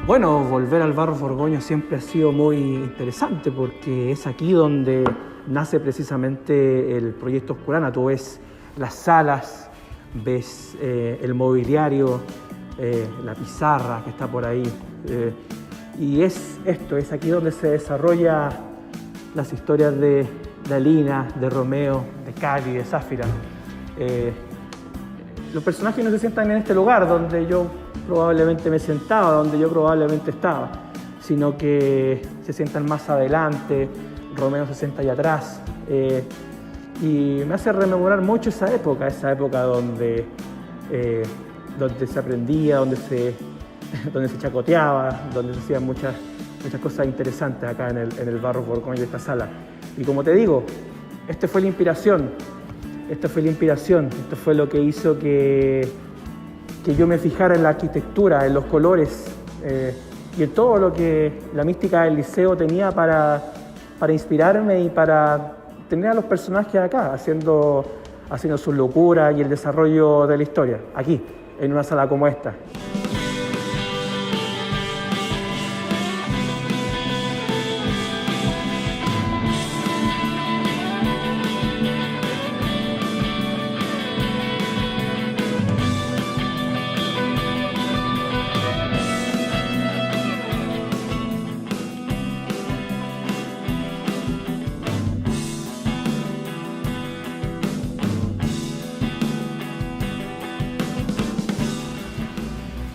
Bueno, volver al Barros Borgoño siempre ha sido muy interesante porque es aquí donde nace precisamente el proyecto Oscurana. Tú ves las salas, ves el mobiliario, la pizarra que está por ahí. Y es aquí donde se desarrolla las historias de Alina, de Romeo, de Cali, de Sáfira. Los personajes no se sientan en este lugar donde yo probablemente me sentaba, donde yo probablemente estaba, sino que se sientan más adelante. Romeo se sienta allá atrás, y me hace rememorar mucho esa época donde se aprendía, donde se chacoteaba, donde se hacían muchas cosas interesantes acá en el Barros Borgoño de esta sala. Y como te digo, esta fue la inspiración, esto fue lo que hizo que yo me fijara en la arquitectura, en los colores, y en todo lo que la mística del liceo tenía para inspirarme y para tener a los personajes acá, haciendo sus locuras y el desarrollo de la historia, aquí, en una sala como esta.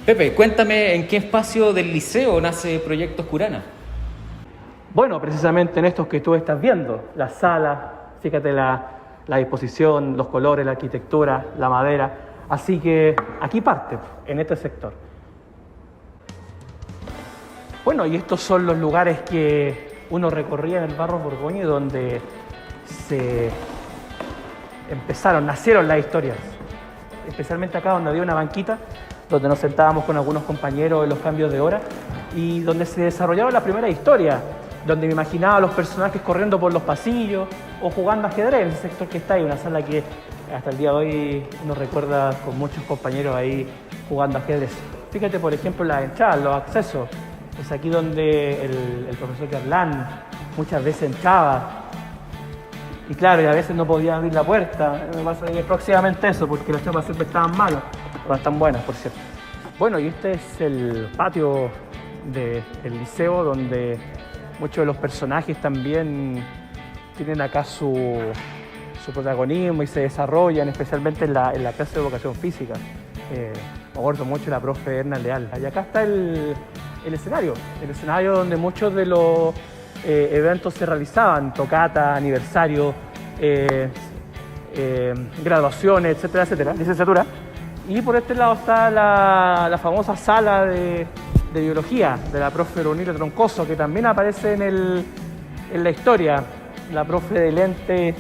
Pepe, cuéntame en qué espacio del liceo nace Proyecto Oscurana. Bueno, precisamente en estos que tú estás viendo, la sala, fíjate la disposición, los colores, la arquitectura, la madera. Así que aquí parte, en este sector. Bueno, y estos son los lugares que uno recorría en el Barros Borgoño, donde nacieron las historias. Especialmente acá donde había una banquita, donde nos sentábamos con algunos compañeros en los cambios de hora y donde se desarrollaron las primeras historias, donde me imaginaba a los personajes corriendo por los pasillos o jugando ajedrez en ese sector que está ahí, una sala que hasta el día de hoy uno recuerda con muchos compañeros ahí jugando ajedrez. Fíjate, por ejemplo, las entradas, los accesos. Es aquí donde el profesor Carlán muchas veces entraba. Y claro, y a veces no podía abrir la puerta. Me pasa que próximamente eso, porque las chapas siempre estaban malas. No están buenas, por cierto. Bueno, y este es el patio del liceo, donde muchos de los personajes también tienen acá su protagonismo y se desarrollan, especialmente en la clase de educación física. Me acuerdo mucho de la profe Erna Leal. Y acá está el escenario donde muchos de los eventos se realizaban, tocata, aniversario, graduaciones, etcétera, licenciatura. Y por este lado está la famosa sala de biología de la profe Brunilda Troncoso, que también aparece en la historia, la profe de lente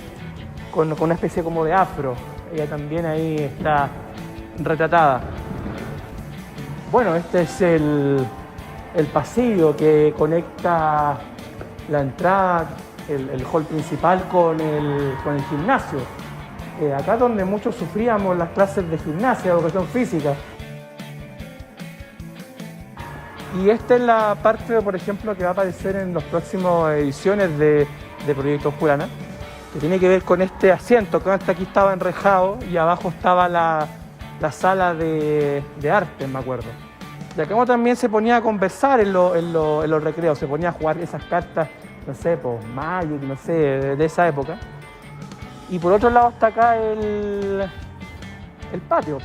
con una especie como de afro. Ella también ahí está retratada. Bueno, este es el pasillo que conecta la entrada, el hall principal con el gimnasio. Acá donde muchos sufríamos las clases de gimnasia, de educación física. Y esta es la parte, por ejemplo, que va a aparecer en las próximas ediciones de Proyecto Oscurana, que tiene que ver con este asiento, que aquí estaba enrejado y abajo estaba la sala de arte, me acuerdo. Y acá uno también se ponía a conversar en los recreos, se ponía a jugar esas cartas, no sé, pues Magic, no sé, de esa época. Y por otro lado está acá el patio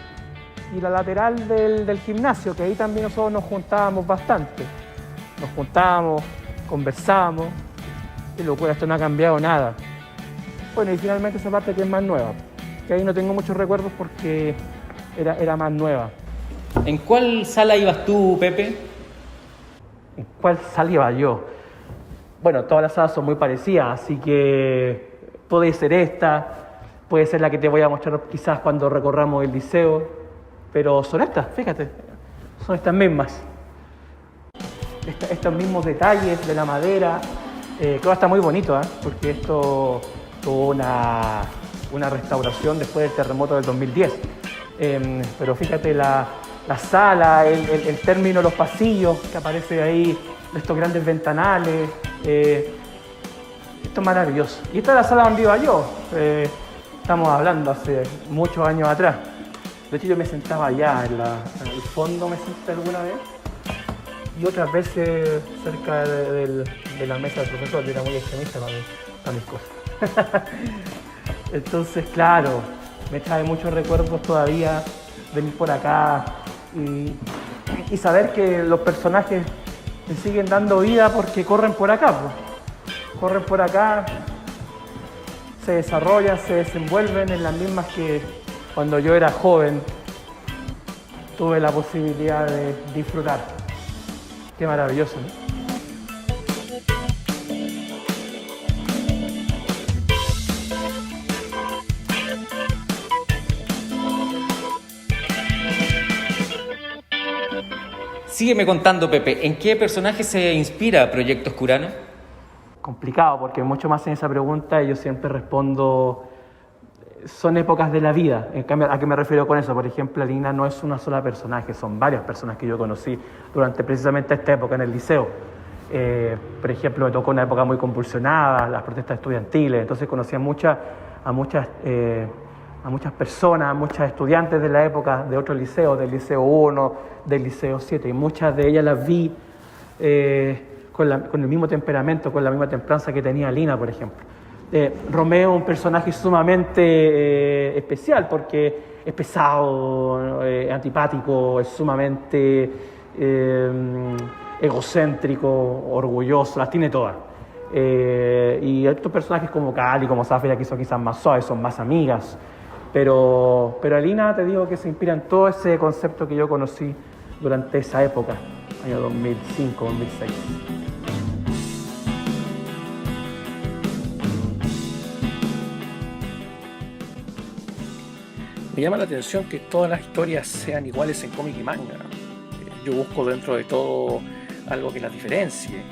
y la lateral del gimnasio, que ahí también nosotros nos juntábamos bastante. Nos juntábamos, conversábamos, y locura, esto no ha cambiado nada. Bueno, y finalmente esa parte que es más nueva, que ahí no tengo muchos recuerdos porque era más nueva. ¿En cuál sala ibas tú, Pepe? ¿En cuál sala iba yo? Bueno, todas las salas son muy parecidas, así que puede ser esta, puede ser la que te voy a mostrar quizás cuando recorramos el liceo, pero son estas, fíjate, son estas mismas. Estos mismos detalles de la madera, creo que está muy bonito, porque esto tuvo una restauración después del terremoto del 2010. Pero fíjate la la sala, el término, los pasillos, que aparece ahí, estos grandes ventanales. Esto es maravilloso. Y esta es la sala donde iba yo. Estamos hablando hace muchos años atrás. De hecho, yo me sentaba allá, en el fondo me senté alguna vez. Y otras veces cerca de la mesa del profesor, que era muy extremista para mis cosas. Entonces, claro, me trae muchos recuerdos todavía venir por acá y saber que los personajes me siguen dando vida porque corren por acá. Corren por acá, se desarrollan, se desenvuelven en las mismas que cuando yo era joven tuve la posibilidad de disfrutar. Qué maravilloso, ¿no? Sígueme contando, Pepe, ¿en qué personaje se inspira Proyectos Curana? Complicado, porque mucho más en esa pregunta y yo siempre respondo, son épocas de la vida. En cambio, ¿a qué me refiero con eso? Por ejemplo, Alina no es una sola personaje, son varias personas que yo conocí durante precisamente esta época en el liceo. Por ejemplo, me tocó una época muy convulsionada, las protestas estudiantiles, entonces conocí a muchas personas, a muchas estudiantes de la época de otros liceos, del Liceo 1, del Liceo 7, y muchas de ellas las vi con el mismo temperamento, con la misma templanza que tenía Lina, por ejemplo. Romeo es un personaje sumamente especial porque es pesado, antipático, es sumamente egocéntrico, orgulloso, las tiene todas. Y estos personajes como Cali, como Zafira, que son quizás más suaves, son más amigas. Pero Alina, te digo que se inspira en todo ese concepto que yo conocí durante esa época, año 2005, 2006. Me llama la atención que todas las historias sean iguales en cómic y manga. Yo busco dentro de todo algo que las diferencie,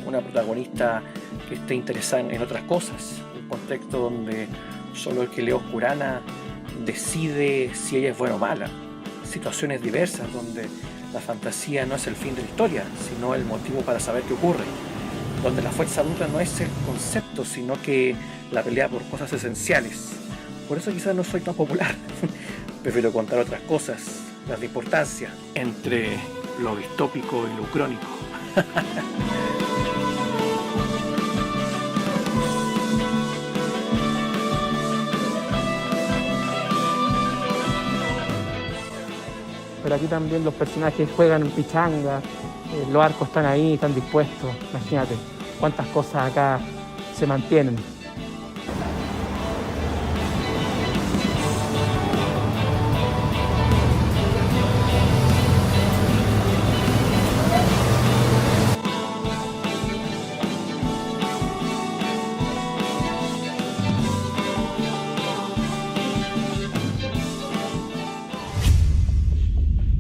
una protagonista que esté interesada en otras cosas, un contexto donde solo el que lee Curana decide si ella es buena o mala, situaciones diversas donde la fantasía no es el fin de la historia, sino el motivo para saber qué ocurre, donde la fuerza bruta no es el concepto, sino que la pelea por cosas esenciales. Por eso quizás no soy tan popular. Prefiero contar otras cosas, las de importancia, entre lo distópico y lo crónico. Pero aquí también los personajes juegan en pichanga, los arcos están ahí, están dispuestos. Imagínate cuántas cosas acá se mantienen.